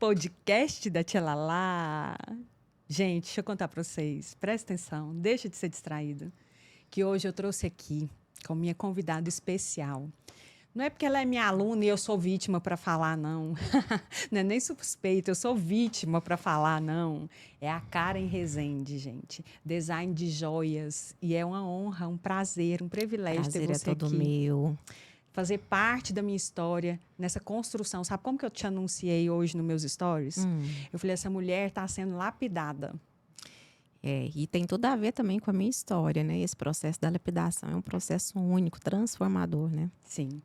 podcast da Tia Lalá. Gente, deixa eu contar para vocês. Presta atenção, deixa de ser distraído. Que hoje eu trouxe aqui com minha convidada especial. Não é porque ela é minha aluna e eu sou vítima para falar, não. Não é nem suspeita, eu sou vítima para falar, não. É a Karen Rezende, gente. Design de joias. E é uma honra, um prazer, um privilégio ter você Prazer é todo aqui. meu. Fazer parte da minha história nessa construção. Sabe como que eu te anunciei hoje nos meus stories? Eu falei, essa mulher está sendo lapidada. E tem tudo a ver também com a minha história, né? Esse processo da lapidação é um processo único, transformador, né? Sim.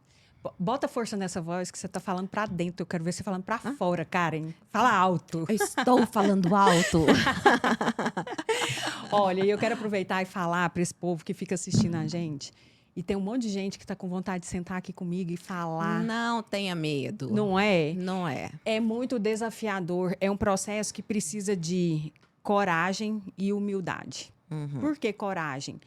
Bota força nessa voz que você está falando para dentro. Eu quero ver você falando para Ah? fora, Karen. Fala alto. Eu estou falando alto. Olha, eu quero aproveitar e falar para esse povo que fica assistindo a gente. E tem um monte de gente que está com vontade de sentar aqui comigo e falar. Não tenha medo. Não é? Não é. É muito desafiador. É um processo que precisa de coragem e humildade. Por que coragem?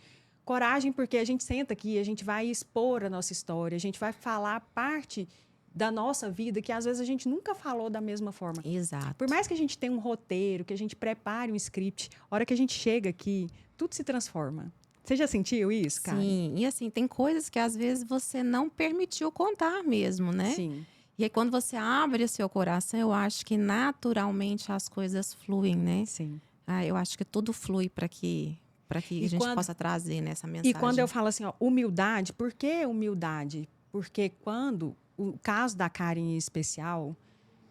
Coragem porque a gente senta aqui, a gente vai expor a nossa história, a gente vai falar parte da nossa vida que às vezes a gente nunca falou da mesma forma. Exato. Por mais que a gente tenha um roteiro, que a gente prepare um script, a hora que a gente chega aqui, tudo se transforma. Você já sentiu isso, cara? Sim, e assim, tem coisas que às vezes você não permitiu contar mesmo, né? Sim. E aí quando você abre o seu coração, eu acho que naturalmente as coisas fluem, né? Sim. Eu acho que tudo flui para que a gente possa trazer nessa mensagem. E quando eu falo assim, ó, humildade, por que humildade? Porque quando, o caso da Karen em especial,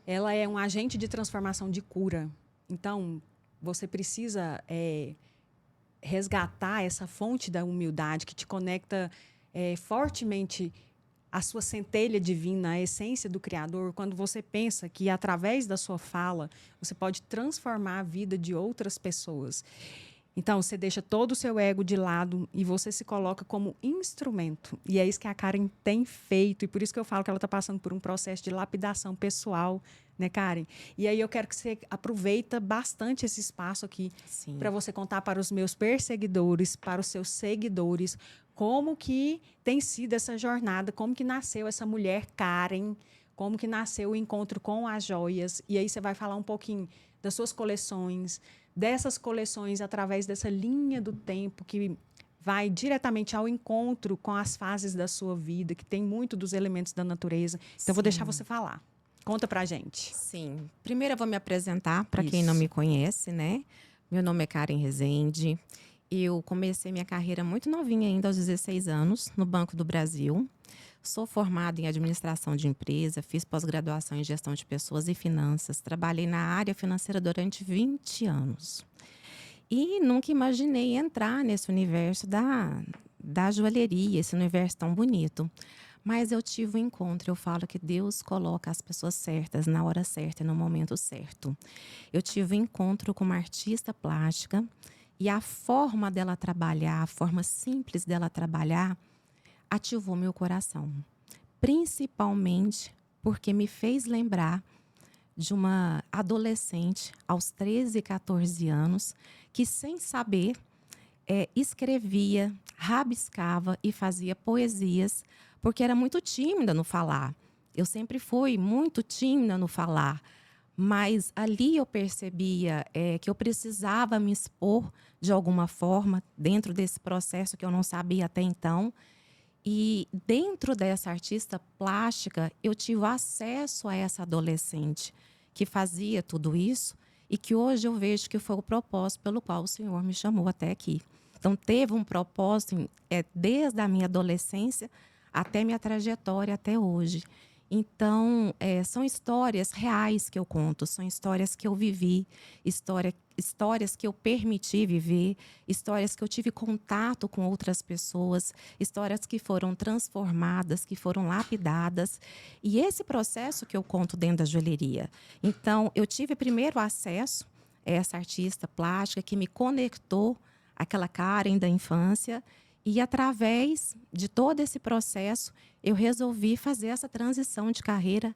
ela é um agente de transformação de cura. Então, você precisa resgatar essa fonte da humildade que te conecta fortemente à sua centelha divina, à essência do Criador, quando você pensa que, através da sua fala, você pode transformar a vida de outras pessoas. Então, você deixa todo o seu ego de lado e você se coloca como instrumento. E é isso que a Karen tem feito. E por isso que eu falo que ela está passando por um processo de lapidação pessoal, né, Karen? E aí eu quero que você aproveita bastante esse espaço aqui para você contar para os meus perseguidores, para os seus seguidores, como que tem sido essa jornada, como que nasceu essa mulher Karen, como que nasceu o encontro com as joias. E aí você vai falar um pouquinho das suas coleções, dessas coleções através dessa linha do tempo que vai diretamente ao encontro com as fases da sua vida, que tem muito dos elementos da natureza. Então, eu vou deixar você falar. Conta pra gente. Sim. Primeiro eu vou me apresentar para quem não me conhece, né? Meu nome é Karen Rezende. Eu comecei minha carreira muito novinha ainda, aos 16 anos, no Banco do Brasil. Sou formada em administração de empresa, fiz pós-graduação em gestão de pessoas e finanças. Trabalhei na área financeira durante 20 anos. E nunca imaginei entrar nesse universo da joalheria, esse universo tão bonito. Mas eu tive um encontro, eu falo que Deus coloca as pessoas certas na hora certa e no momento certo. Eu tive um encontro com uma artista plástica e a forma dela trabalhar, a forma simples dela trabalhar, ativou meu coração. Principalmente porque me fez lembrar de uma adolescente aos 13, 14 anos que, sem saber, escrevia, rabiscava e fazia poesias, porque era muito tímida no falar. Eu sempre fui muito tímida no falar, mas ali eu percebia que eu precisava me expor de alguma forma dentro desse processo que eu não sabia até então. E dentro dessa artista plástica, eu tive acesso a essa adolescente que fazia tudo isso e que hoje eu vejo que foi o propósito pelo qual o Senhor me chamou até aqui. Então, teve um propósito desde a minha adolescência até minha trajetória até hoje. Então, são histórias reais que eu conto, são histórias que eu vivi, histórias que eu permiti viver, histórias que eu tive contato com outras pessoas, histórias que foram transformadas, que foram lapidadas. E esse processo que eu conto dentro da joalheria. Então, eu tive primeiro acesso a essa artista plástica que me conectou àquela Karen da infância. E, através de todo esse processo, eu resolvi fazer essa transição de carreira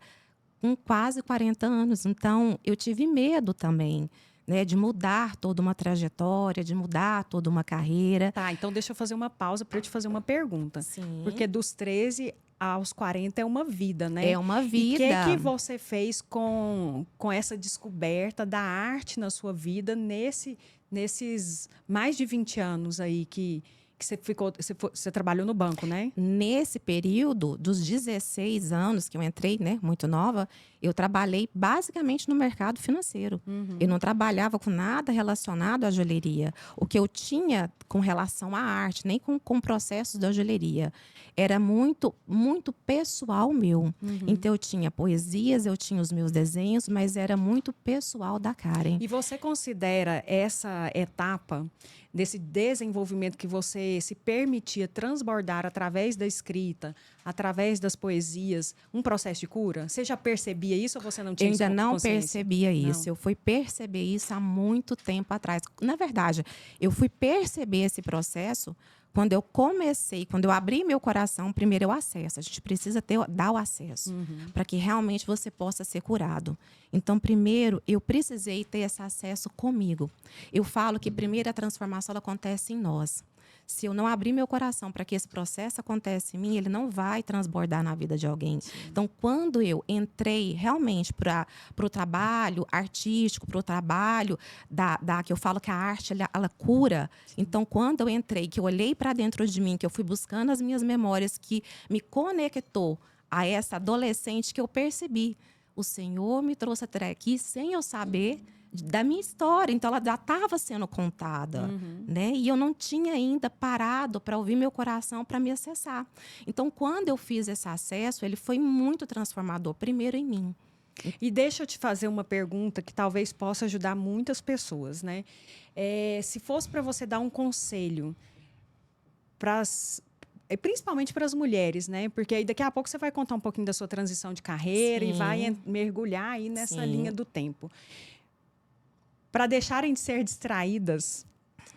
com quase 40 anos. Então, eu tive medo também, né, de mudar toda uma trajetória, de mudar toda uma carreira. Tá, então deixa eu fazer uma pausa para eu te fazer uma pergunta. Sim. Porque dos 13 aos 40 é uma vida, né? É uma E o vida. que você fez com essa descoberta da arte na sua vida nesses mais de 20 anos aí que você trabalhou no banco, né? Nesse período, dos 16 anos que eu entrei, né, muito nova, eu trabalhei basicamente no mercado financeiro. Eu não trabalhava com nada relacionado à joalheria. O que eu tinha com relação à arte, nem com processos da joalheria, era muito, muito pessoal meu. Então, eu tinha poesias, eu tinha os meus desenhos, mas era muito pessoal da Karen. E você considera essa etapa desse desenvolvimento que você se permitia transbordar através da escrita, através das poesias, um processo de cura? Você já percebia isso ou você não Eu tinha ainda não consciência? percebia isso. Não. Eu fui perceber isso há muito tempo atrás. Na verdade, eu fui perceber esse processo quando eu comecei, quando eu abri meu coração. Primeiro é o acesso. A gente precisa dar o acesso para que realmente você possa ser curado. Então, primeiro, eu precisei ter esse acesso comigo. Eu falo que primeiro a transformação ela acontece em nós. Se eu não abrir meu coração para que esse processo aconteça em mim, ele não vai transbordar na vida de alguém. Sim. Então, quando eu entrei realmente para o trabalho artístico, para o trabalho que eu falo que a arte ela cura. Sim. Então, quando eu entrei, que eu olhei para dentro de mim, que eu fui buscando as minhas memórias, que me conectou a essa adolescente, que eu percebi. O Senhor me trouxe até aqui sem eu saber da minha história. Então, ela já estava sendo contada, né? E eu não tinha ainda parado para ouvir meu coração para me acessar. Então, quando eu fiz esse acesso, ele foi muito transformador, primeiro em mim. E deixa eu te fazer uma pergunta que talvez possa ajudar muitas pessoas, né? Se fosse para você dar um conselho principalmente para as mulheres, né? Porque aí daqui a pouco você vai contar um pouquinho da sua transição de carreira. Sim. E vai mergulhar aí nessa Sim. linha do tempo. Para deixarem de ser distraídas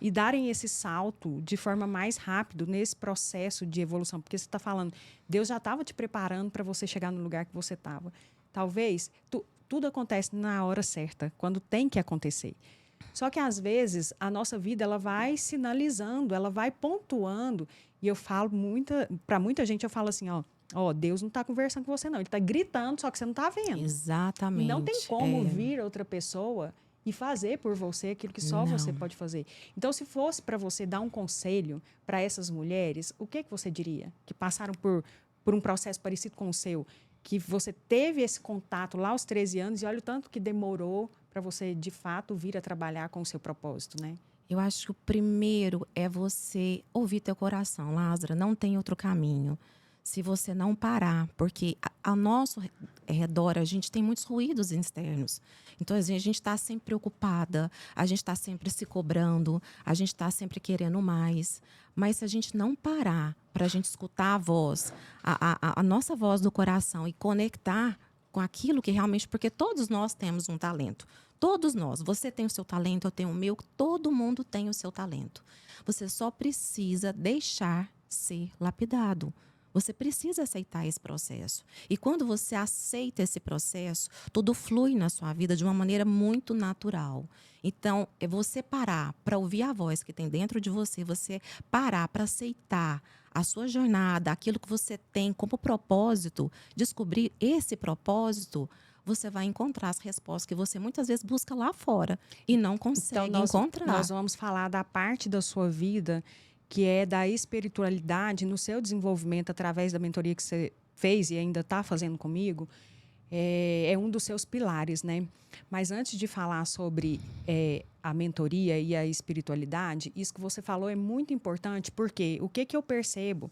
e darem esse salto de forma mais rápida nesse processo de evolução. Porque você está falando, Deus já estava te preparando para você chegar no lugar que você estava. Talvez tudo acontece na hora certa, quando tem que acontecer. Só que, às vezes, a nossa vida ela vai sinalizando, ela vai pontuando. E eu falo para muita gente, eu falo assim, ó, Deus não está conversando com você, não. Ele está gritando, só que você não está vendo. Exatamente. E não tem como vir outra pessoa e fazer por você aquilo que só você pode fazer. Então, se fosse para você dar um conselho para essas mulheres, o que você diria? Que passaram por um processo parecido com o seu, que você teve esse contato lá aos 13 anos e olha o tanto que demorou para você, de fato, vir a trabalhar com o seu propósito, né? Eu acho que o primeiro é você ouvir teu coração, Lázara, não tem outro caminho. Se você não parar, porque ao nosso redor a gente tem muitos ruídos externos. Então, a gente está sempre preocupada, a gente está sempre se cobrando, a gente está sempre querendo mais. Mas se a gente não parar para a gente escutar a voz, a nossa voz do coração e conectar com aquilo que realmente... Porque todos nós temos um talento. Todos nós. Você tem o seu talento, eu tenho o meu. Todo mundo tem o seu talento. Você só precisa deixar ser lapidado. Você precisa aceitar esse processo. E quando você aceita esse processo, tudo flui na sua vida de uma maneira muito natural. Então, é você parar para ouvir a voz que tem dentro de você, você parar para aceitar a sua jornada, aquilo que você tem como propósito, descobrir esse propósito, você vai encontrar as respostas que você muitas vezes busca lá fora e não consegue encontrar. Nós vamos falar da parte da sua vida que é da espiritualidade no seu desenvolvimento através da mentoria que você fez e ainda está fazendo comigo, é um dos seus pilares, né? Mas antes de falar sobre a mentoria e a espiritualidade, isso que você falou é muito importante, porque o que eu percebo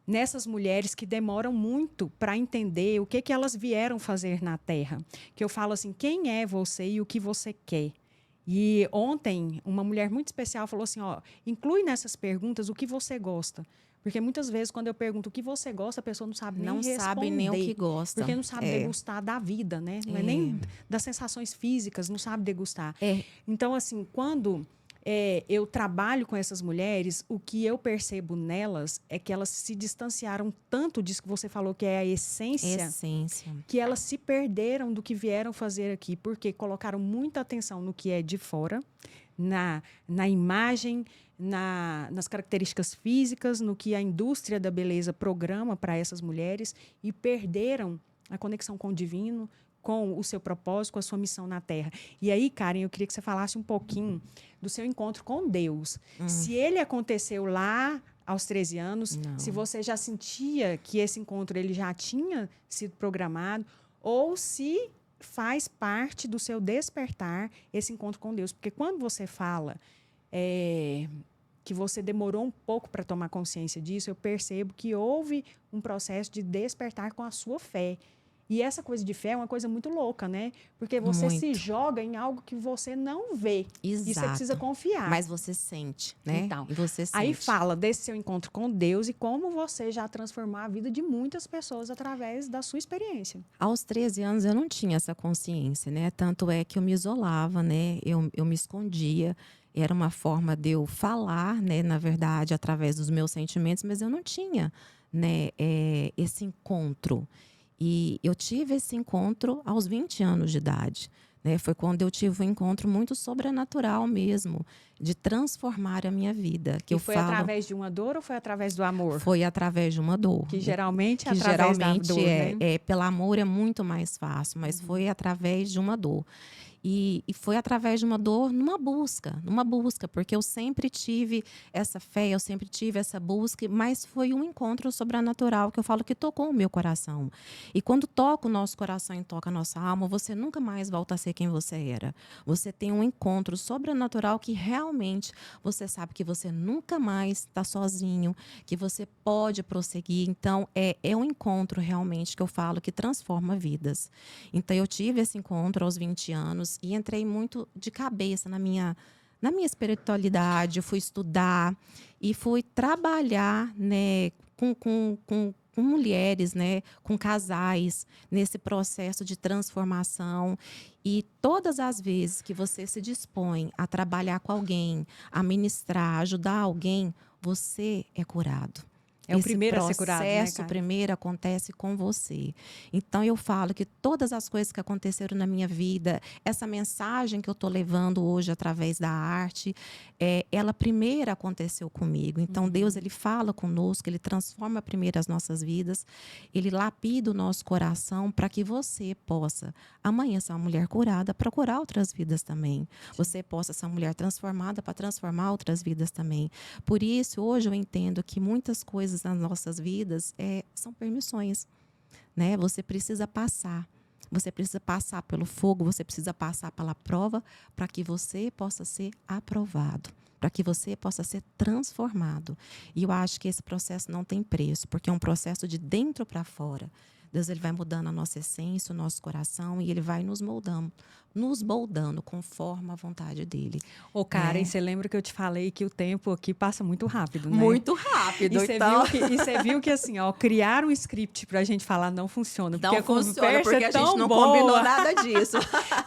nessas mulheres que demoram muito para entender o que elas vieram fazer na Terra? Que eu falo assim, quem é você e o que você quer? E ontem, uma mulher muito especial falou assim, inclui nessas perguntas o que você gosta. Porque muitas vezes, quando eu pergunto o que você gosta, a pessoa não sabe nem responder. Não sabe nem o que gosta. Porque não sabe degustar da vida, né? Não é nem das sensações físicas, não sabe degustar. Então, assim, quando eu trabalho com essas mulheres, o que eu percebo nelas é que elas se distanciaram tanto disso que você falou, que é a essência, Essência. que elas se perderam do que vieram fazer aqui, porque colocaram muita atenção no que é de fora, na imagem, nas características físicas, no que a indústria da beleza programa para essas mulheres e perderam a conexão com o divino, com o seu propósito, com a sua missão na Terra. E aí, Karen, eu queria que você falasse um pouquinho do seu encontro com Deus. Se ele aconteceu lá aos 13 anos, Não. se você já sentia que esse encontro ele já tinha sido programado, ou se faz parte do seu despertar esse encontro com Deus. Porque quando você fala que você demorou um pouco para tomar consciência disso, eu percebo que houve um processo de despertar com a sua fé. E essa coisa de fé é uma coisa muito louca, né? Porque você se joga em algo que você não vê. Exato. E você precisa confiar. Mas você sente, né? Então, e você sente. Aí fala desse seu encontro com Deus e como você já transformou a vida de muitas pessoas através da sua experiência. Aos 13 anos eu não tinha essa consciência, né? Tanto é que eu me isolava, né? Eu me escondia. Era uma forma de eu falar, né? Na verdade, através dos meus sentimentos, mas eu não tinha, né? Esse encontro. E eu tive esse encontro aos 20 anos de idade. Né? Foi quando eu tive um encontro muito sobrenatural mesmo, de transformar a minha vida. Que foi através de uma dor ou foi através do amor? Foi através de uma dor. Que geralmente é através da dor, né? Pelo amor é muito mais fácil, mas foi através de uma dor. E foi através de uma dor numa busca, porque eu sempre tive essa fé, eu sempre tive essa busca, mas foi um encontro sobrenatural que eu falo que tocou o meu coração. E quando toca o nosso coração e toca a nossa alma, você nunca mais volta a ser quem você era. Você tem um encontro sobrenatural que realmente você sabe que você nunca mais está sozinho, que você pode prosseguir. Então, é um encontro realmente que eu falo que transforma vidas. Então, eu tive esse encontro aos 20 anos, e entrei muito de cabeça na minha espiritualidade. Eu fui estudar e fui trabalhar, né, com mulheres, né, com casais, nesse processo de transformação. E todas as vezes que você se dispõe a trabalhar com alguém, a ministrar, ajudar alguém, você é curado. É o primeiro a ser curado, né, processo primeiro acontece com você. Então, eu falo que todas as coisas que aconteceram na minha vida, essa mensagem que eu estou levando hoje através da arte, ela primeiro aconteceu comigo. Então, Deus, ele fala conosco, ele transforma primeiro as nossas vidas, ele lapida o nosso coração para que você possa, amanhã, ser uma mulher curada para curar outras vidas também. Você possa ser uma mulher transformada para transformar outras vidas também. Por isso, hoje eu entendo que muitas coisas nas nossas vidas são permissões, né? Você precisa passar. Você precisa passar pelo fogo, você precisa passar pela prova para que você possa ser aprovado, para que você possa ser transformado. E eu acho que esse processo não tem preço, porque é um processo de dentro para fora. Deus, ele vai mudando a nossa essência, o nosso coração, e ele vai nos moldando conforme a vontade dele. Ô, Karen, você lembra que eu te falei que o tempo aqui passa muito rápido, né? Muito rápido, E você viu que assim, ó, criar um script pra gente falar não funciona. Não funciona, porque a gente não combinou nada disso.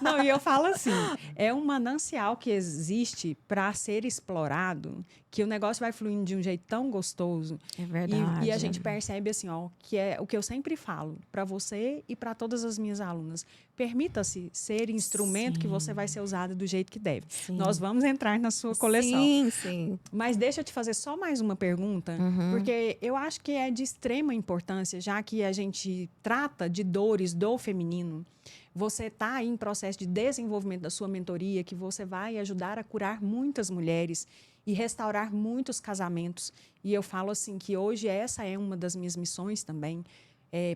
Não, e eu falo assim, é um manancial que existe para ser explorado, que o negócio vai fluindo de um jeito tão gostoso. É verdade. E a gente percebe assim, ó, que é o que eu sempre falo para você e para todas as minhas alunas. Permita-se ser instrumento que você vai ser usado do jeito que deve. Sim. Nós vamos entrar na sua coleção. Sim, sim. Mas deixa eu te fazer só mais uma pergunta, porque eu acho que é de extrema importância, já que a gente trata de dores do feminino. Você está aí em processo de desenvolvimento da sua mentoria, que você vai ajudar a curar muitas mulheres e restaurar muitos casamentos. E eu falo assim que hoje essa é uma das minhas missões também.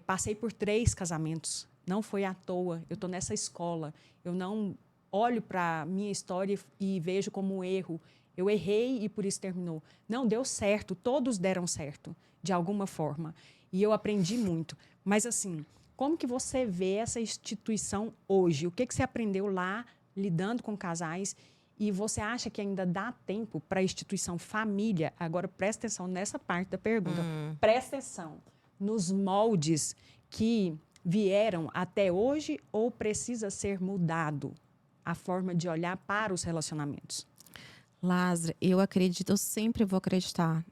Passei por 3 casamentos. Não foi à toa. Eu estou nessa escola. Eu não olho para a minha história e vejo como um erro. Eu errei e por isso terminou. Não, deu certo. Todos deram certo, de alguma forma. E eu aprendi muito. Mas, assim, como que você vê essa instituição hoje? O que você aprendeu lá, lidando com casais? E você acha que ainda dá tempo para a instituição família? Agora, presta atenção nessa parte da pergunta. Presta atenção nos moldes que vieram até hoje ou precisa ser mudado a forma de olhar para os relacionamentos? Lázaro, eu acredito, eu sempre vou acreditar.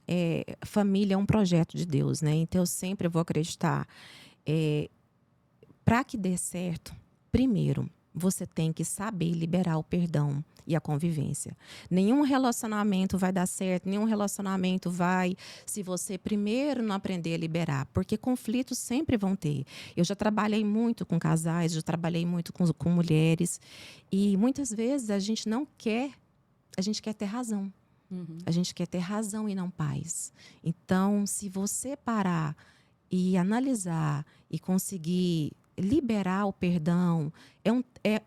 Família é um projeto de Deus, né? Então eu sempre vou acreditar. Para que dê certo, primeiro, você tem que saber liberar o perdão e a convivência. Nenhum relacionamento vai dar certo, nenhum relacionamento vai se você primeiro não aprender a liberar, porque conflitos sempre vão ter. Eu já trabalhei muito com casais, já trabalhei muito com mulheres, e muitas vezes a gente não quer, a gente quer ter razão. A gente quer ter razão e não paz. Então, se você parar e analisar e conseguir liberar o perdão,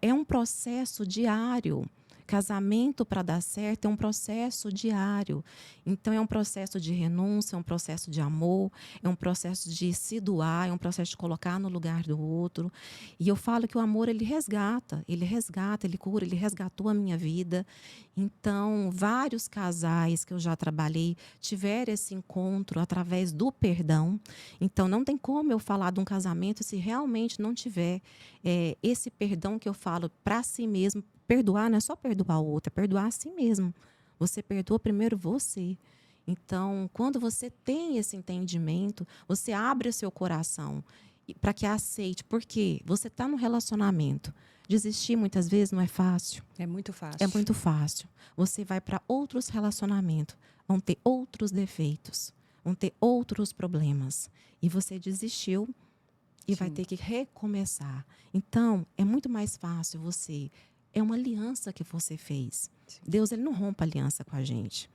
é um processo diário. Casamento, para dar certo, é um processo diário. Então, é um processo de renúncia, é um processo de amor, é um processo de se doar, é um processo de colocar no lugar do outro. E eu falo que o amor, ele resgata, ele cura, ele resgatou a minha vida. Então, vários casais que eu já trabalhei tiveram esse encontro através do perdão. Então, não tem como eu falar de um casamento se realmente não tiver esse perdão que eu falo para si mesmo. Perdoar não é só perdoar o outro, é perdoar a si mesmo. Você perdoa primeiro você. Então, quando você tem esse entendimento, você abre o seu coração para que aceite. Por quê? Você está no relacionamento. Desistir muitas vezes não é fácil. É muito fácil. É muito fácil. Você vai para outros relacionamentos, vão ter outros defeitos, vão ter outros problemas. E você desistiu e vai Sim. ter que recomeçar. Então, é muito mais fácil você. É uma aliança que você fez. Sim. Deus, ele não rompe aliança com a gente.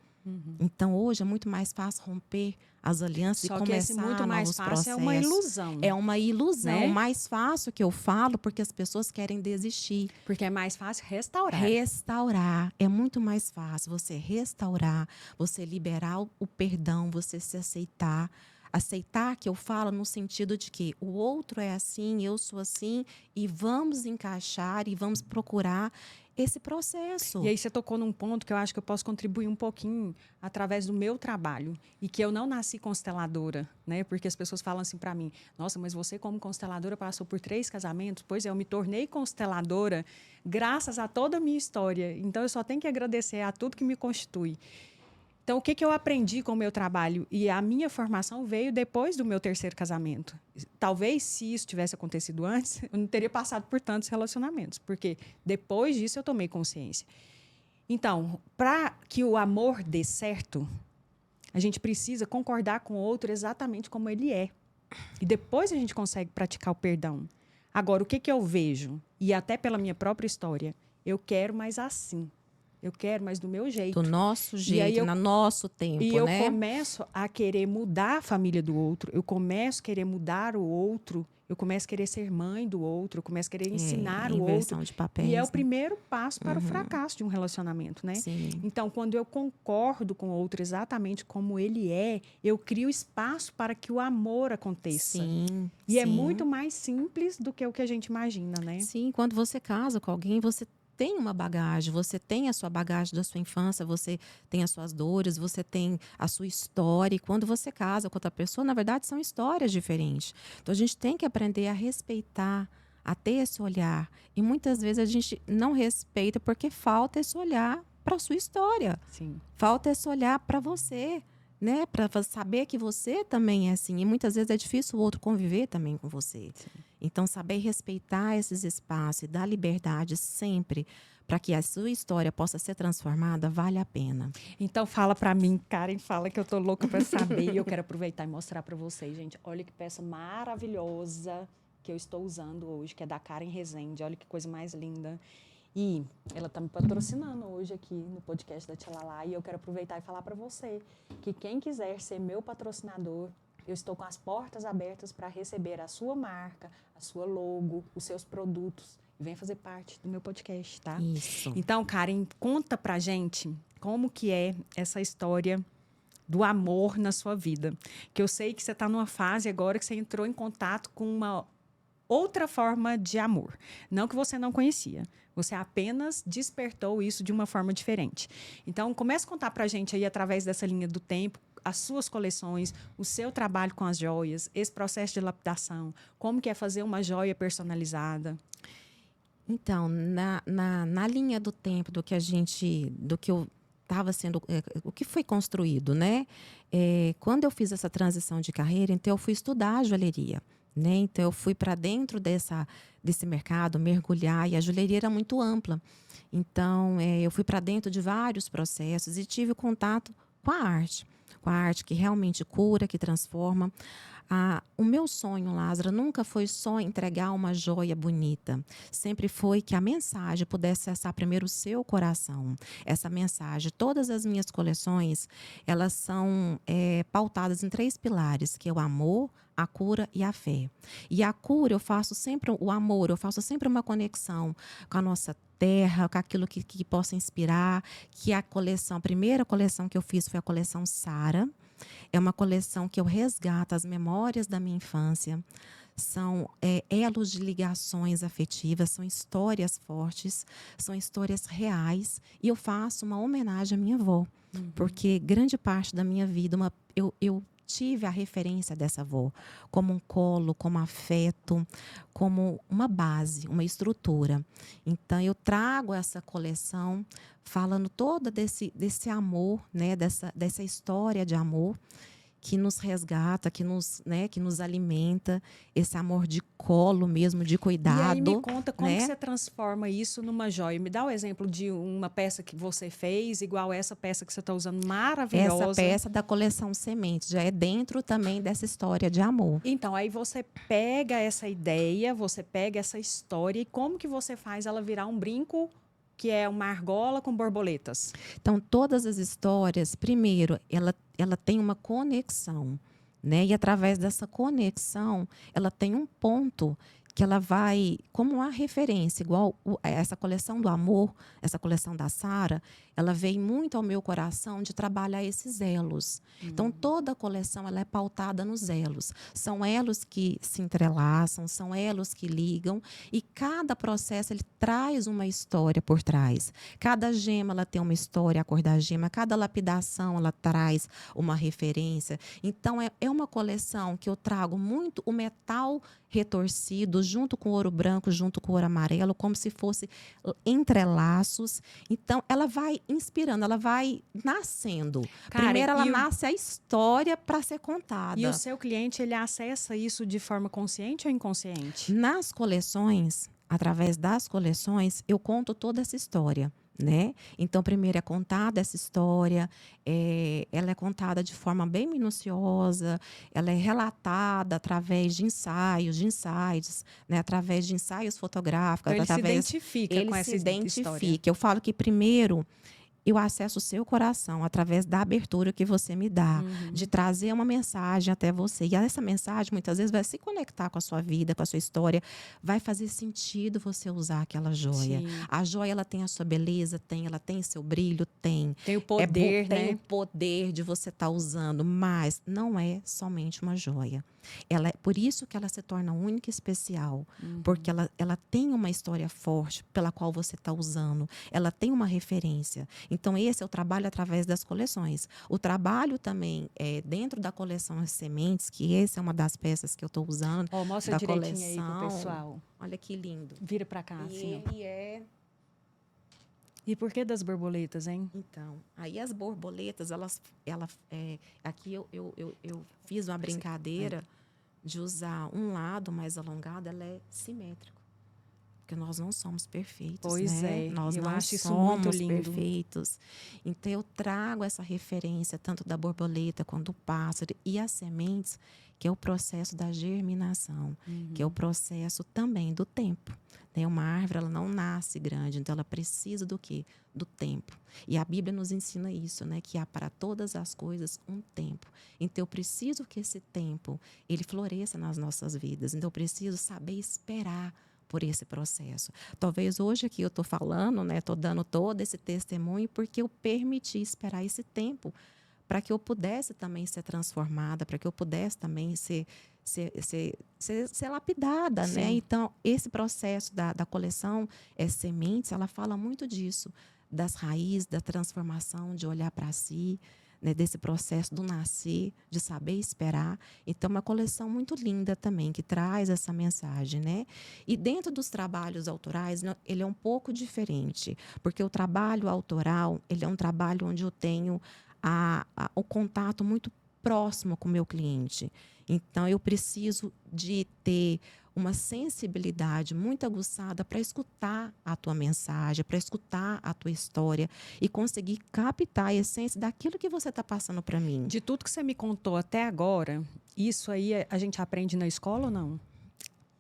Então, hoje é muito mais fácil romper as alianças Só e que começar esse muito mais novos fácil processos. é uma ilusão. É uma ilusão. Né? Mais fácil que eu falo porque as pessoas querem desistir. Porque é mais fácil restaurar. Restaurar. É muito mais fácil você restaurar, você liberar o perdão, você se aceitar. Aceitar que eu falo no sentido de que o outro é assim, eu sou assim, e vamos encaixar e vamos procurar esse processo. E aí você tocou num ponto que eu acho que eu posso contribuir um pouquinho através do meu trabalho. E que eu não nasci consteladora, né? Porque as pessoas falam assim para mim, nossa, mas você como consteladora passou por 3 casamentos? Pois é, eu me tornei consteladora graças a toda a minha história. Então eu só tenho que agradecer a tudo que me constitui. Então, o que eu aprendi com o meu trabalho? E a minha formação veio depois do meu 3º casamento. Talvez, se isso tivesse acontecido antes, eu não teria passado por tantos relacionamentos, porque depois disso eu tomei consciência. Então, para que o amor dê certo, a gente precisa concordar com o outro exatamente como ele é. E depois a gente consegue praticar o perdão. Agora, o que eu vejo, e até pela minha própria história, eu quero mais assim. Eu quero, mas do meu jeito. Do nosso jeito, no nosso tempo, e eu né? começo a querer mudar a família do outro, eu começo a querer mudar o outro, eu começo a querer ser mãe do outro, eu começo a querer ensinar o inversão outro. de papéis, E é o né? primeiro passo para o fracasso de um relacionamento, né? Sim. Então, quando eu concordo com o outro exatamente como ele é, eu crio espaço para que o amor aconteça. Sim. E é muito mais simples do que o que a gente imagina, né? Sim, quando você casa com alguém, você tem uma bagagem, você tem a sua bagagem da sua infância, você tem as suas dores, você tem a sua história. E quando você casa com outra pessoa, na verdade, são histórias diferentes. Então, a gente tem que aprender a respeitar, a ter esse olhar. E muitas vezes a gente não respeita porque falta esse olhar para a sua história. Sim. Falta esse olhar para você, né? Para saber que você também é assim. E muitas vezes é difícil o outro conviver também com você. Sim. Então, saber respeitar esses espaços e dar liberdade sempre para que a sua história possa ser transformada, vale a pena. Então, fala para mim, Karen, fala que eu tô louca para saber e eu quero aproveitar e mostrar para vocês, gente. Olha que peça maravilhosa que eu estou usando hoje, que é da Karen Rezende. Olha que coisa mais linda. E ela está me patrocinando hoje aqui no podcast da Tchalalá. E eu quero aproveitar e falar para você que quem quiser ser meu patrocinador, eu estou com as portas abertas para receber a sua marca, a sua logo, os seus produtos. E venha fazer parte do meu podcast, tá? Isso. Então, Karen, conta pra gente como que é essa história do amor na sua vida. Que eu sei que você está numa fase agora que você entrou em contato com uma outra forma de amor. Não que você não conhecia. Você apenas despertou isso de uma forma diferente. Então, comece a contar pra gente aí, através dessa linha do tempo, as suas coleções, o seu trabalho com as joias, esse processo de lapidação, como que é fazer uma joia personalizada. Então, na linha do tempo do que eu estava sendo, o que foi construído, né? Quando eu fiz essa transição de carreira, então eu fui estudar a joalheria, né? Então eu fui para dentro desse mercado, mergulhar, e a joalheria era muito ampla. Então eu fui para dentro de vários processos e tive contato com a arte que realmente cura, que transforma. O meu sonho, Lázaro, nunca foi só entregar uma joia bonita. Sempre foi que a mensagem pudesse acessar primeiro o seu coração. Essa mensagem, todas as minhas coleções, elas são pautadas em 3 pilares, que é o amor, a cura e a fé. E a cura, eu faço sempre, o amor, eu faço sempre uma conexão com a nossa terra, com aquilo que possa inspirar, que a primeira coleção que eu fiz foi a coleção Sara. É uma coleção que eu resgato as memórias da minha infância. São elos de ligações afetivas, são histórias fortes, são histórias reais. E eu faço uma homenagem à minha avó, porque grande parte da minha vida eu tive a referência dessa avó como um colo, como afeto, como uma base, uma estrutura. Então, eu trago essa coleção falando toda desse amor, né, dessa história de amor que nos resgata, que nos alimenta, esse amor de colo mesmo, de E aí me cuidado, conta como que né? você transforma isso numa joia. Me dá o exemplo de uma peça que você fez, igual essa peça que você está usando, Essa maravilhosa. peça da coleção Sementes já é dentro também dessa história de amor. Então, aí você pega essa ideia, você pega essa história e como que você faz ela virar um brinco que é uma argola com borboletas? Então, todas as histórias, primeiro, ela tem uma conexão, né? E através dessa conexão, ela tem um ponto que ela vai, como uma referência, igual essa coleção do amor, essa coleção da Sara, ela veio muito ao meu coração de trabalhar esses elos. Então, toda a coleção ela é pautada nos elos. São elos que se entrelaçam, são elos que ligam, e cada processo ele traz uma história por trás. Cada gema ela tem uma história, a cor da gema, cada lapidação ela traz uma referência. Então, é uma coleção que eu trago muito o metal retorcido, junto com o ouro branco, junto com o ouro amarelo, como se fosse entrelaços. Então, ela vai inspirando, ela vai nascendo. Cara, Primeiro, ela nasce a história para ser E o contada. seu cliente, ele acessa isso de forma consciente ou inconsciente? Nas coleções, através das coleções, eu conto toda essa história, né? Então, primeiro é contada essa história, ela é contada de forma bem minuciosa, ela é relatada através de ensaios, de insights, né? Através de ensaios fotográficos, Então, ele se através identifica ele com se essa história. identifica. Eu falo que primeiro eu acesso o seu coração através da abertura que você me dá, de trazer uma mensagem até você. E essa mensagem, muitas vezes, vai se conectar com a sua vida, com a sua história. Vai fazer sentido você usar aquela joia. Sim. A joia, ela tem a sua beleza, ela tem seu brilho, tem. Tem o poder, Tem né? o poder de você estar usando, mas não é somente uma joia. Por isso que ela se torna única e especial, porque ela tem uma história forte pela qual você está usando, ela tem uma referência. Então, esse é o trabalho através das coleções. O trabalho também é dentro da coleção Sementes, que essa é uma das peças que eu estou usando. Ó, mostra da direitinho aí pro coleção. pessoal. Olha que lindo. Vira pra cá, E assim, ó. ele é... E por que das borboletas, hein? Então, aí as borboletas, aqui eu fiz uma brincadeira de usar um lado mais alongado, ela é simétrico. Porque nós não somos perfeitos, Pois né? é, Nós eu não acho isso muito somos lindo. perfeitos. Então, eu trago essa referência, tanto da borboleta quanto do pássaro e as sementes, que é o processo da germinação, que é o processo também do tempo. Né? Uma árvore, ela não nasce grande, então ela precisa do quê? Do tempo. E a Bíblia nos ensina isso, né? Que há para todas as coisas um tempo. Então, eu preciso que esse tempo, ele floresça nas nossas vidas. Então, eu preciso saber esperar por esse processo. Talvez hoje aqui eu estou falando, né? Estou dando todo esse testemunho porque eu permiti esperar esse tempo para que eu pudesse também ser transformada, para que eu pudesse também ser lapidada, né? Sim. Então, esse processo da coleção Sementes, ela fala muito disso, das raízes, da transformação, de olhar para si, né, desse processo do nascer, de saber esperar. Então, uma coleção muito linda também, que traz essa mensagem, né? E dentro dos trabalhos autorais, ele é um pouco diferente, porque o trabalho autoral, ele é um trabalho onde eu tenho o contato muito próximo com o meu cliente. Então, eu preciso de ter uma sensibilidade muito aguçada para escutar a tua mensagem, para escutar a tua história e conseguir captar a essência daquilo que você está passando para mim. De tudo que você me contou até agora, isso aí a gente aprende na escola ou não?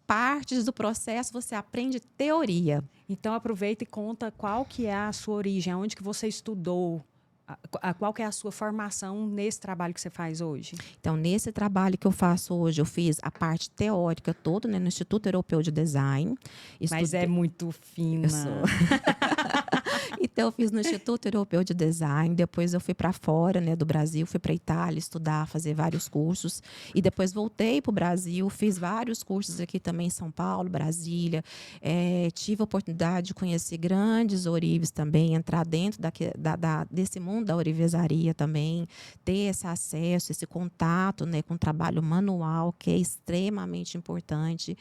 Partes do processo você aprende teoria. Então aproveita e conta qual que é a sua origem, aonde que você estudou, qual que é a sua formação nesse trabalho que você faz hoje. Então, nesse trabalho que eu faço hoje, eu fiz a parte teórica toda, né, no Instituto Europeu de Design. Mas é muito fina. Eu sou. Então, eu fiz no Instituto Europeu de Design, depois eu fui para fora, né, do Brasil, fui para a Itália estudar, fazer vários cursos, e depois voltei para o Brasil, fiz vários cursos aqui também em São Paulo, Brasília, tive a oportunidade de conhecer grandes ourives também, entrar dentro desse mundo da ourivesaria também, ter esse acesso, esse contato, né, com o trabalho manual, que é extremamente importante.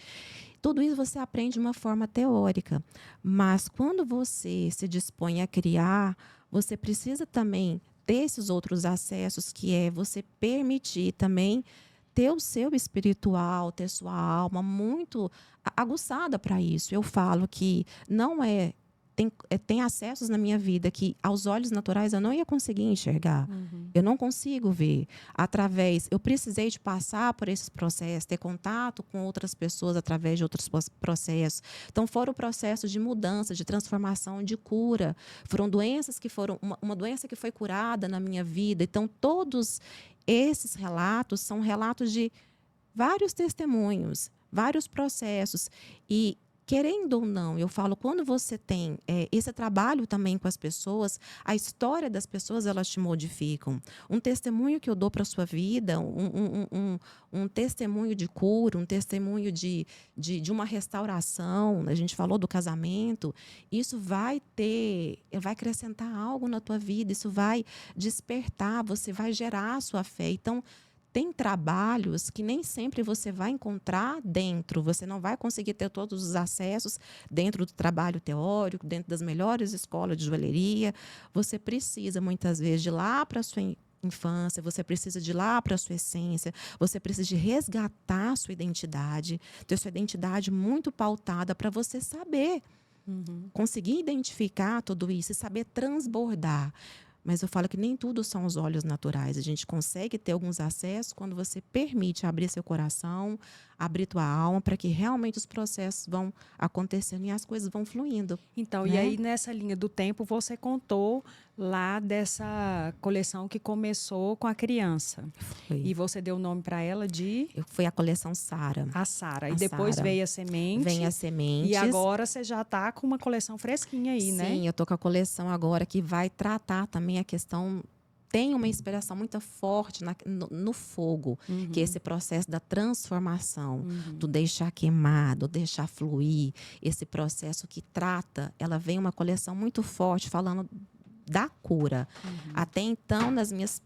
Tudo isso você aprende de uma forma teórica, mas quando você se dispõe a criar, você precisa também ter esses outros acessos, que é você permitir também ter o seu espiritual, ter sua alma muito aguçada para isso. Eu falo que não é tem acessos na minha vida que aos olhos naturais eu não ia conseguir enxergar. Eu não consigo ver. Eu precisei de passar por esses processos, ter contato com outras pessoas através de outros processos. Então, foram processos de mudança, de transformação, de cura. Foram doenças que foram... Uma doença que foi curada na minha vida. Então, todos esses relatos são relatos de vários testemunhos, vários processos. E, querendo ou não, eu falo, quando você tem esse trabalho também com as pessoas, a história das pessoas, elas te modificam. Um testemunho que eu dou para a sua vida, um testemunho de cura, um testemunho de uma restauração, a gente falou do casamento, isso vai acrescentar algo na tua vida, isso vai despertar, você vai gerar a sua fé. Então, tem trabalhos que nem sempre você vai encontrar dentro, você não vai conseguir ter todos os acessos dentro do trabalho teórico, dentro das melhores escolas de joalheria. Você precisa, muitas vezes, de ir lá para a sua infância, você precisa de ir lá para a sua essência, você precisa de resgatar a sua identidade, ter sua identidade muito pautada para você saber, conseguir identificar tudo isso e saber transbordar. Mas eu falo que nem tudo são os olhos naturais. A gente consegue ter alguns acessos quando você permite abrir seu coração, abrir tua alma, para que realmente os processos vão acontecendo e as coisas vão fluindo. Então, né? E aí nessa linha do tempo, você contou lá dessa coleção que começou com a criança. Foi. E você deu o nome para ela de... Foi a coleção Sara. A Sara. E A depois Sara. veio a semente. Vem as sementes. E agora você já está com uma coleção fresquinha aí, né? Sim, eu tô com a coleção agora que vai tratar também a questão... Tem uma inspiração muito forte no fogo, que é esse processo da transformação, do deixar queimar, do deixar fluir, esse processo que trata. Ela vem uma coleção muito forte falando da cura. Até então, nas minhas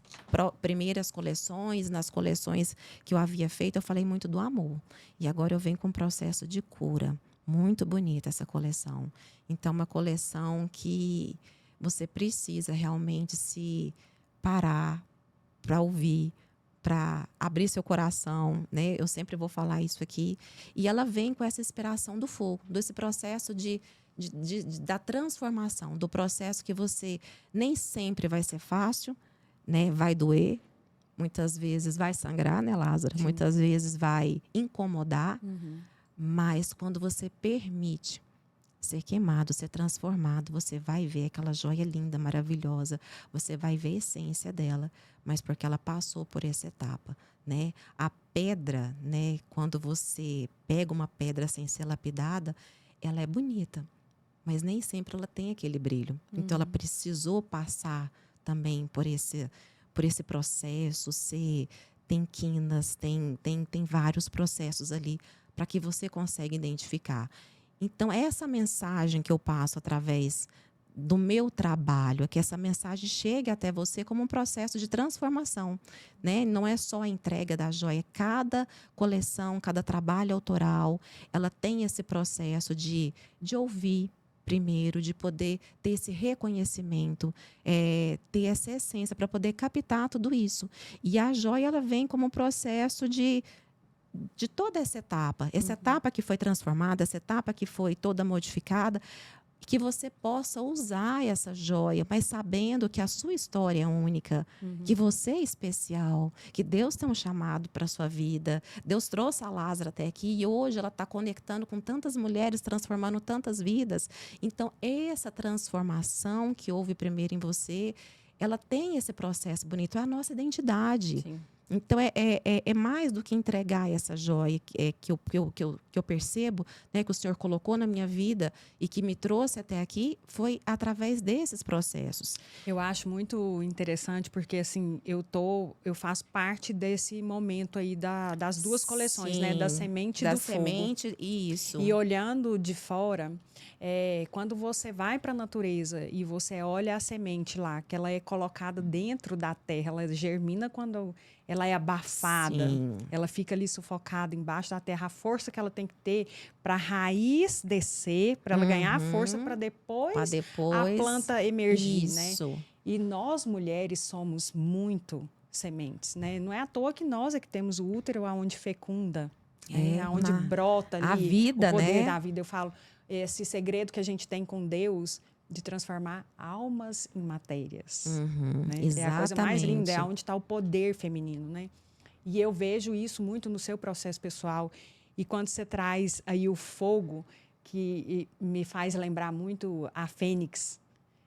primeiras coleções, nas coleções que eu havia feito, eu falei muito do amor. E agora eu venho com um processo de cura. Muito bonita essa coleção. Então, uma coleção que você precisa realmente se parar para ouvir, para abrir seu coração, né? Eu sempre vou falar isso aqui. E ela vem com essa inspiração do fogo, desse processo da transformação, do processo que você nem sempre vai ser fácil, né? Vai doer, muitas vezes vai sangrar, né, Lázara? Sim. Muitas vezes vai incomodar, mas quando você permite ser queimado, ser transformado, você vai ver aquela joia linda, maravilhosa, você vai ver a essência dela, mas porque ela passou por essa etapa, né? A pedra, né, quando você pega uma pedra sem ser lapidada, ela é bonita, mas nem sempre ela tem aquele brilho. Então ela precisou passar também por esse processo, tem quinas, tem vários processos ali para que você consiga identificar. Então, essa mensagem que eu passo através do meu trabalho, é que essa mensagem chegue até você como um processo de transformação, né? Não é só a entrega da joia. Cada coleção, cada trabalho autoral, ela tem esse processo de ouvir primeiro, de poder ter esse reconhecimento, ter essa essência para poder captar tudo isso. E a joia, ela vem como um processo de toda essa etapa que foi transformada, essa etapa que foi toda modificada, que você possa usar essa joia, mas sabendo que a sua história é única, que você é especial, que Deus tem um chamado para a sua vida. Deus trouxe a Lázara até aqui e hoje ela está conectando com tantas mulheres, transformando tantas vidas. Então, essa transformação que houve primeiro em você, ela tem esse processo bonito, é a nossa identidade. Sim. Então, é mais do que entregar essa joia que eu percebo, né, que o Senhor colocou na minha vida e que me trouxe até aqui, foi através desses processos. Eu acho muito interessante porque, assim, eu faço parte desse momento aí das duas coleções, né? Da Sim, semente e da do fogo. semente, isso. E olhando de fora, quando você vai para a natureza e você olha a semente lá, que ela é colocada dentro da terra, ela germina quando ela é abafada, Sim. ela fica ali sufocada embaixo da terra. A força que ela tem que ter para a raiz descer, para ela ganhar força para Para depois a depois. planta emergir, né? Isso. E nós mulheres somos muito sementes, né? Não é à toa que nós é que temos o útero aonde fecunda, né? Aonde brota ali a vida, o poder né? da vida. Eu falo, esse segredo que a gente tem com Deus de transformar almas em matérias. Né? É a coisa mais linda, é onde está o poder feminino, né? E eu vejo isso muito no seu processo pessoal. E quando você traz aí o fogo, que me faz lembrar muito a Fênix,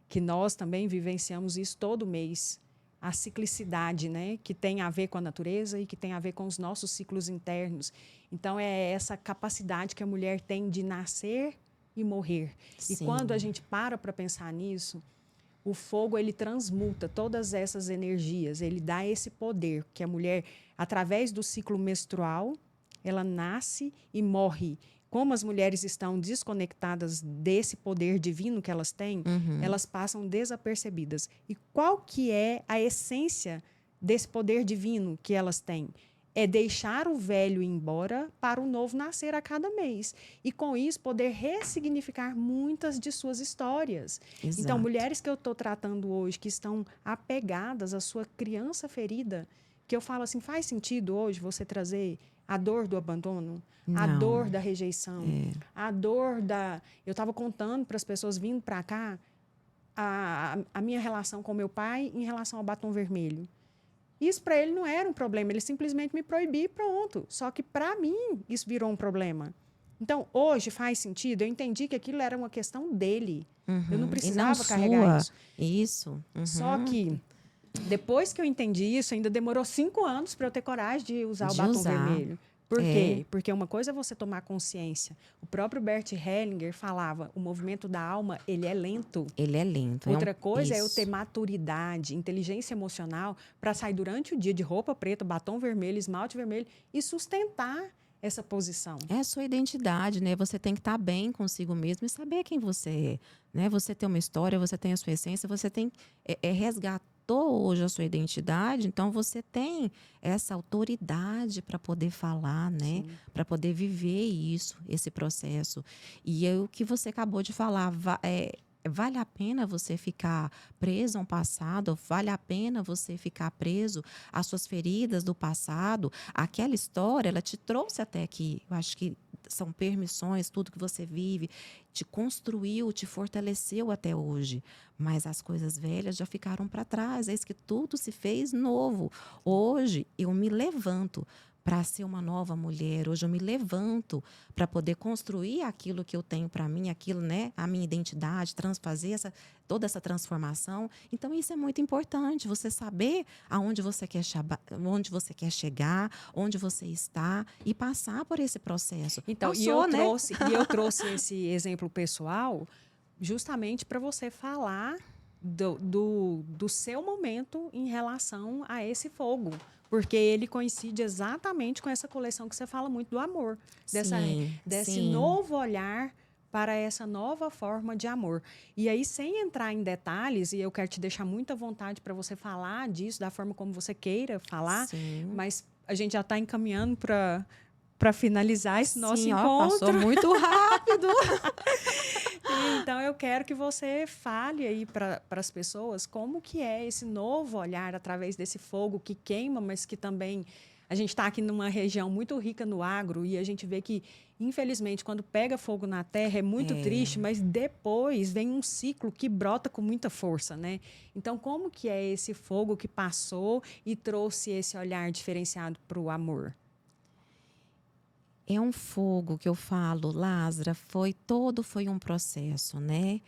que nós também vivenciamos isso todo mês. A ciclicidade, né? Que tem a ver com a natureza e que tem a ver com os nossos ciclos internos. Então, é essa capacidade que a mulher tem de nascer e morrer. Sim. E quando a gente para pensar nisso, o fogo, ele transmuta todas essas energias, ele dá esse poder que a mulher, através do ciclo menstrual, ela nasce e morre. Como as mulheres estão desconectadas desse poder divino que elas têm, elas passam desapercebidas. E qual que é a essência desse poder divino que elas têm? É deixar o velho ir embora para o novo nascer a cada mês. E, com isso, poder ressignificar muitas de suas histórias. Exato. Então, mulheres que eu estou tratando hoje, que estão apegadas à sua criança ferida, que eu falo assim, faz sentido hoje você trazer a dor do abandono, a dor da rejeição, a dor da... Eu estava contando para as pessoas vindo para cá a minha relação com meu pai em relação ao batom vermelho. Isso para ele não era um problema, ele simplesmente me proibia e pronto. Só que para mim isso virou um problema. Então, hoje faz sentido, eu entendi que aquilo era uma questão dele. Eu não precisava carregar isso. Isso. Só que, depois que eu entendi isso, ainda demorou 5 anos para eu ter coragem de usar o batom vermelho. Por quê? Porque uma coisa é você tomar consciência. O próprio Bert Hellinger falava, o movimento da alma, ele é lento. Ele é lento. Outra coisa é eu ter maturidade, inteligência emocional para sair durante o dia de roupa preta, batom vermelho, esmalte vermelho e sustentar essa posição. É a sua identidade, né? Você tem que estar bem consigo mesmo e saber quem você é, né? Você tem uma história, você tem a sua essência, você tem resgatou hoje a sua identidade, então você tem essa autoridade para poder falar, né? Para poder viver isso, esse processo. E o que você acabou de falar, vale a pena você ficar preso a um passado? Vale a pena você ficar preso às suas feridas do passado? Aquela história, ela te trouxe até aqui. Eu acho que são permissões, tudo que você vive, te construiu, te fortaleceu até hoje. Mas as coisas velhas já ficaram para trás. É isso que tudo se fez novo. Hoje, eu me levanto para ser uma nova mulher. Hoje eu me levanto para poder construir aquilo que eu tenho para mim, aquilo, né, a minha identidade, fazer toda essa transformação. Então isso é muito importante, você saber onde você quer chegar, onde você está e passar por esse processo. Então, eu trouxe esse exemplo pessoal justamente para você falar do seu momento em relação a esse fogo. Porque ele coincide exatamente com essa coleção que você fala muito do amor. Desse novo olhar para essa nova forma de amor. E aí, sem entrar em detalhes, e eu quero te deixar muita vontade para você falar disso, da forma como você queira falar, Sim. mas a gente já está encaminhando para finalizar esse nosso Sim, ó, passou encontro. muito rápido. Então, eu quero que você fale aí para as pessoas como que é esse novo olhar através desse fogo que queima, mas que também... A gente está aqui numa região muito rica no agro e a gente vê que, infelizmente, quando pega fogo na terra é muito triste, mas depois vem um ciclo que brota com muita força, né? Então, como que é esse fogo que passou e trouxe esse olhar diferenciado para o amor? É um fogo que eu falo, Lázara, foi um processo, né?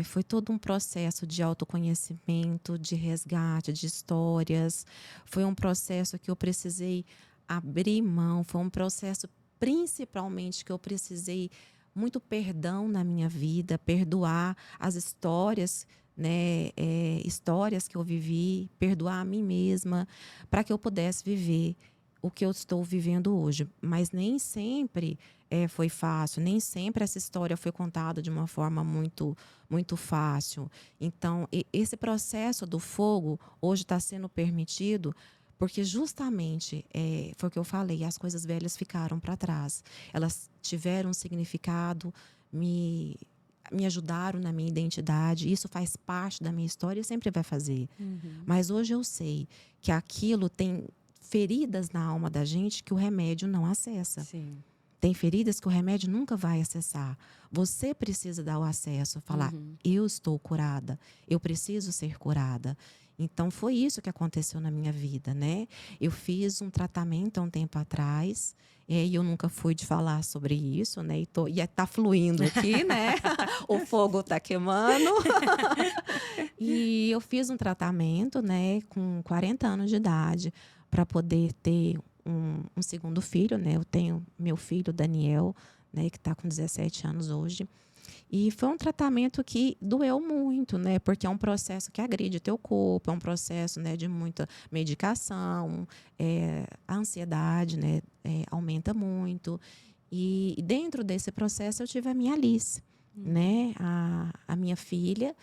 Foi todo um processo de autoconhecimento, de resgate de histórias. Foi um processo que eu precisei abrir mão, foi um processo principalmente que eu precisei muito perdão na minha vida, perdoar as histórias, né, histórias que eu vivi, perdoar a mim mesma, para que eu pudesse viver o que eu estou vivendo hoje. Mas nem sempre foi fácil, nem sempre essa história foi contada de uma forma muito fácil. Então, esse processo do fogo hoje está sendo permitido porque justamente foi o que eu falei, as coisas velhas ficaram para trás. Elas tiveram um significado, me ajudaram na minha identidade, isso faz parte da minha história e sempre vai fazer. Mas hoje eu sei que aquilo tem feridas na alma da gente que o remédio não acessa. Sim. Tem feridas que o remédio nunca vai acessar. Você precisa dar o acesso, falar: eu estou curada, eu preciso ser curada. Então, foi isso que aconteceu na minha vida, né? Eu fiz um tratamento há um tempo atrás, e eu nunca fui de falar sobre isso, né? E está fluindo aqui, né? O fogo está queimando. E eu fiz um tratamento, né, com 40 anos de idade, para poder ter um segundo filho, né? Eu tenho meu filho, Daniel, né, que está com 17 anos hoje. E foi um tratamento que doeu muito, né? Porque é um processo que agride teu corpo, é um processo, né, de muita medicação, a ansiedade, né, aumenta muito. E dentro desse processo eu tive a minha Alice, né? A minha filha.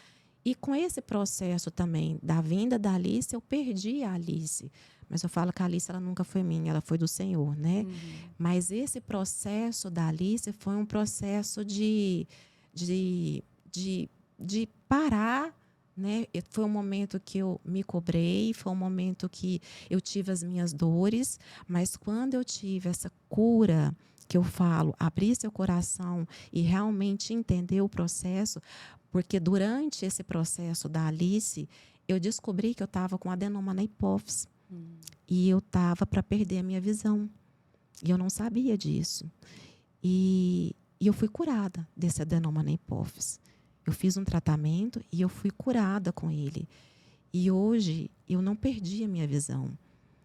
E com esse processo também da vinda da Alice, eu perdi a Alice. Mas eu falo que a Alice ela nunca foi minha, ela foi do Senhor, né? Mas esse processo da Alice foi um processo de, de parar, né? Foi um momento que eu me cobrei, foi um momento que eu tive as minhas dores, mas quando eu tive essa cura, que eu falo, abrir seu coração e realmente entender o processo, porque durante esse processo da Alice, eu descobri que eu estava com adenoma na hipófise. E eu estava para perder a minha visão. E eu não sabia disso. E eu fui curada desse adenoma na hipófise. Eu fiz um tratamento e eu fui curada com ele. E hoje eu não perdi a minha visão.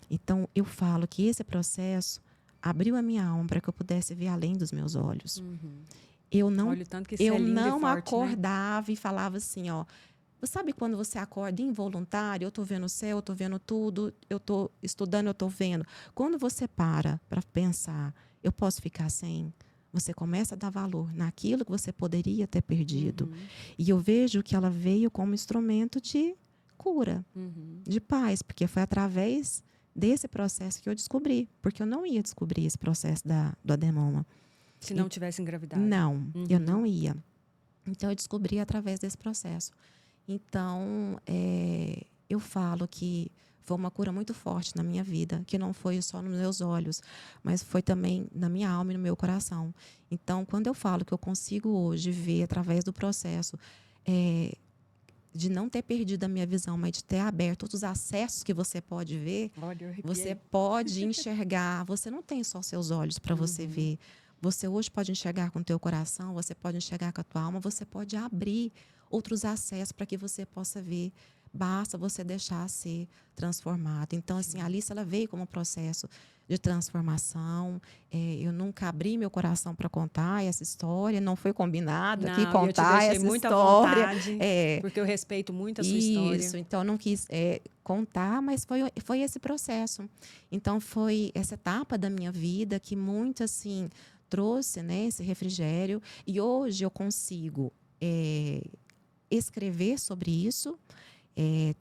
Então eu falo que esse processo abriu a minha alma para que eu pudesse ver além dos meus olhos. Eu não, Olha o tanto que isso eu é lindo e não forte, né? acordava e falava assim, ó. Você sabe quando você acorda involuntário? Eu estou vendo o céu, eu estou vendo tudo, eu estou estudando, eu estou vendo. Quando você para pensar, eu posso ficar sem? Você começa a dar valor naquilo que você poderia ter perdido. E eu vejo que ela veio como instrumento de cura, de paz, porque foi através desse processo que eu descobri. Porque eu não ia descobrir esse processo do adenoma. Se não tivesse engravidado. Não, eu não ia. Então, eu descobri através desse processo. Então, eu falo que foi uma cura muito forte na minha vida, que não foi só nos meus olhos, mas foi também na minha alma e no meu coração. Então, quando eu falo que eu consigo hoje ver através do processo de não ter perdido a minha visão, mas de ter aberto todos os acessos que você pode ver, Olha, eu arrepiei. você pode enxergar. Você não tem só seus olhos para você ver. Você hoje pode enxergar com o teu coração, você pode enxergar com a tua alma, você pode abrir outros acessos para que você possa ver. Basta você deixar ser transformado. Então, assim, a Alice ela veio como um processo de transformação. Eu nunca abri meu coração para contar essa história. Não foi combinado aqui Não, e eu te contar deixei essa muito à história. vontade, porque eu respeito muito a sua Isso, história. então eu não quis contar, mas foi esse processo. Então foi essa etapa da minha vida que muito assim trouxe, né, esse refrigério. E hoje eu consigo escrever sobre isso.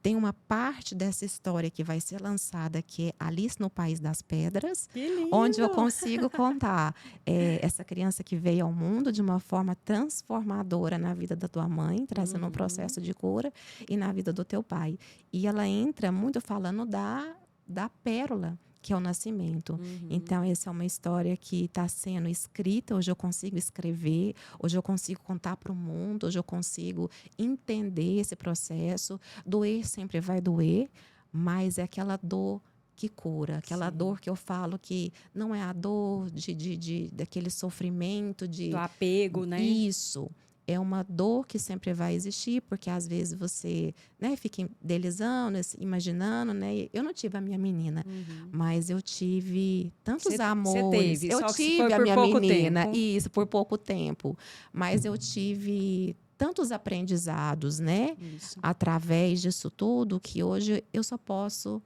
Tem uma parte dessa história que vai ser lançada, que é Alice no País das Pedras, Que lindo! onde eu consigo contar essa criança que veio ao mundo de uma forma transformadora na vida da tua mãe, trazendo um processo de cura, e na vida do teu pai. E ela entra muito falando da pérola, que é o nascimento. Então, essa é uma história que está sendo escrita. Hoje eu consigo escrever, hoje eu consigo contar para o mundo, hoje eu consigo entender esse processo. Doer sempre vai doer, mas é aquela dor que cura, aquela dor que eu falo que não é a dor daquele sofrimento, do apego, né? Isso. É uma dor que sempre vai existir, porque às vezes você, né, fica idealizando, imaginando, né? Eu não tive a minha menina, mas eu tive tantos amores. Você teve, eu só que tive foi a por minha pouco menina, tempo. isso, por pouco tempo. Mas eu tive tantos aprendizados, né? Isso. Através disso tudo, que hoje eu só posso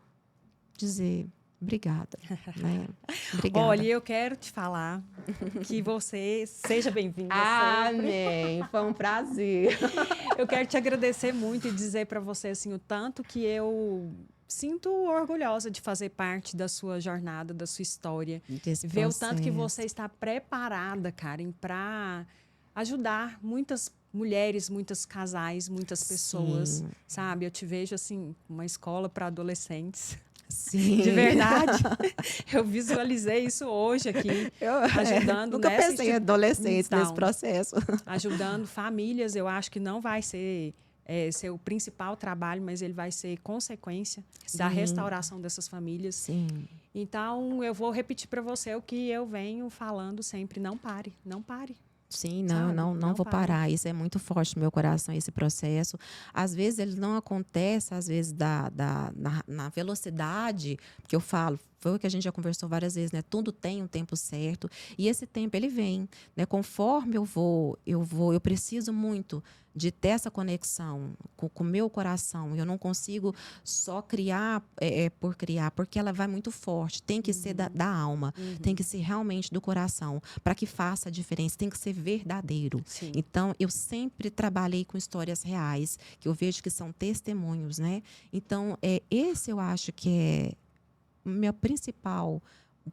dizer obrigada, né? Obrigada. Olha, eu quero te falar que você seja bem-vinda sempre. Amém. Foi um prazer. Eu quero te agradecer muito e dizer para você assim o tanto que eu sinto orgulhosa de fazer parte da sua jornada, da sua história. Ver o tanto que você está preparada, Karen, para ajudar muitas mulheres, muitos casais, muitas pessoas, sabe? Eu te vejo assim, uma escola para adolescentes. Sim. De verdade. Eu visualizei isso hoje aqui, ajudando nunca pensei em adolescentes nesse processo. Ajudando famílias. Eu acho que não vai ser o principal trabalho, mas ele vai ser consequência da restauração dessas famílias. Sim. Então, eu vou repetir para você o que eu venho falando sempre. Não pare, não pare. Sim, não vou parar. Isso é muito forte no meu coração, esse processo. Às vezes ele não acontece, às vezes na velocidade, porque eu falo, foi o que a gente já conversou várias vezes, né? Tudo tem um tempo certo. E esse tempo ele vem, né? Conforme eu preciso muito de ter essa conexão com o meu coração. Eu não consigo só criar por criar, porque ela vai muito forte. Tem que ser da alma, tem que ser realmente do coração, para que faça a diferença. Tem que ser verdadeiro. Sim. Então, eu sempre trabalhei com histórias reais, que eu vejo que são testemunhos, né? Então, esse eu acho que é o meu principal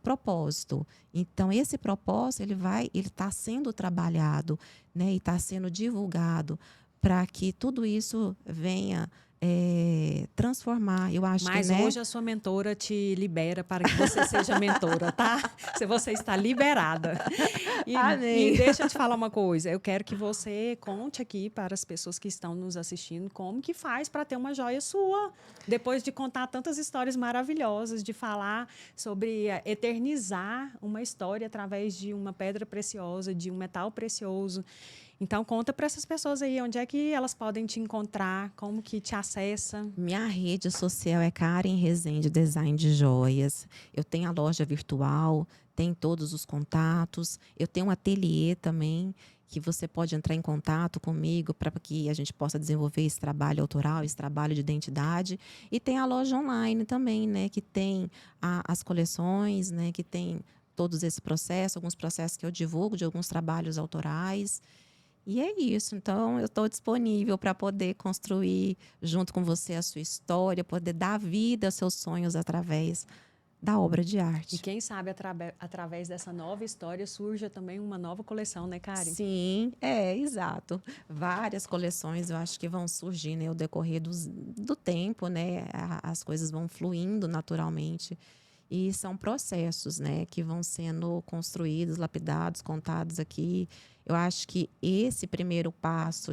propósito. Então, esse propósito, ele está sendo trabalhado, né? E está sendo divulgado para que tudo isso venha transformar. Eu acho Mas que, né? hoje a sua mentora te libera para que você seja mentora, tá? Se você está liberada. E deixa eu te falar uma coisa. Eu quero que você conte aqui para as pessoas que estão nos assistindo como que faz para ter uma joia sua. Depois de contar tantas histórias maravilhosas, de falar sobre eternizar uma história através de uma pedra preciosa, de um metal precioso. Então, conta para essas pessoas aí, onde é que elas podem te encontrar, como que te acessa. Minha rede social é Karen Rezende Design de Joias. Eu tenho a loja virtual, tem todos os contatos. Eu tenho um ateliê também, que você pode entrar em contato comigo para que a gente possa desenvolver esse trabalho autoral, esse trabalho de identidade. E tem a loja online também, né, que tem as coleções, né, que tem todos esses processos, alguns processos que eu divulgo de alguns trabalhos autorais. E é isso. Então, eu estou disponível para poder construir junto com você a sua história, poder dar vida aos seus sonhos através da obra de arte. E quem sabe, através dessa nova história, surja também uma nova coleção, né, Karen? Sim, exato. Várias coleções eu acho que vão surgir, né, ao decorrer do tempo, né? As coisas vão fluindo naturalmente. E são processos, né, que vão sendo construídos, lapidados, contados aqui. Eu acho que esse primeiro passo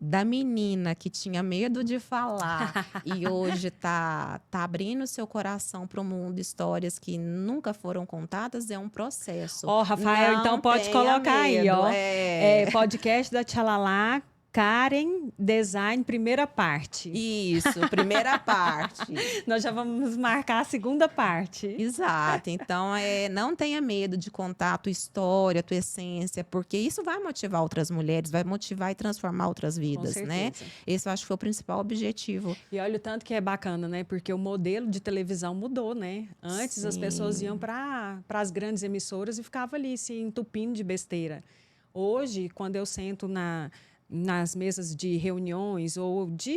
da menina que tinha medo de falar e hoje tá abrindo seu coração para o mundo, histórias que nunca foram contadas, é um processo. Rafael, Não então pode tenha colocar medo, aí, ó. Podcast da Tchalalá, Karen Design, primeira parte. Isso, primeira parte. Nós já vamos marcar a segunda parte. Exato. Então, não tenha medo de contar a tua história, a tua essência, porque isso vai motivar outras mulheres, vai motivar e transformar outras vidas, né? Esse eu acho que foi o principal objetivo. E olha o tanto que é bacana, né? Porque o modelo de televisão mudou, né? Antes as pessoas iam para as grandes emissoras e ficavam ali se entupindo de besteira. Hoje, quando eu sento nas mesas de reuniões ou de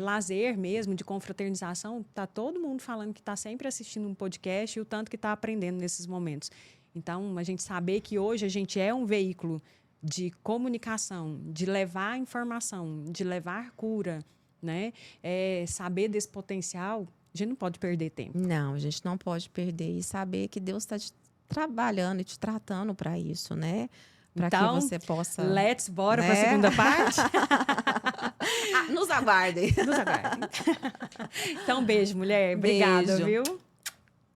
lazer mesmo, de confraternização, tá todo mundo falando que está sempre assistindo um podcast e o tanto que está aprendendo nesses momentos. Então, a gente saber que hoje a gente é um veículo de comunicação, de levar informação, de levar cura, né? Saber desse potencial, a gente não pode perder tempo. Não, a gente não pode perder e saber que Deus está trabalhando e te tratando para isso, né? Para então, que você possa... bora para a segunda parte? Nos aguardem. Nos aguardem. Então, beijo, mulher. Obrigada, viu?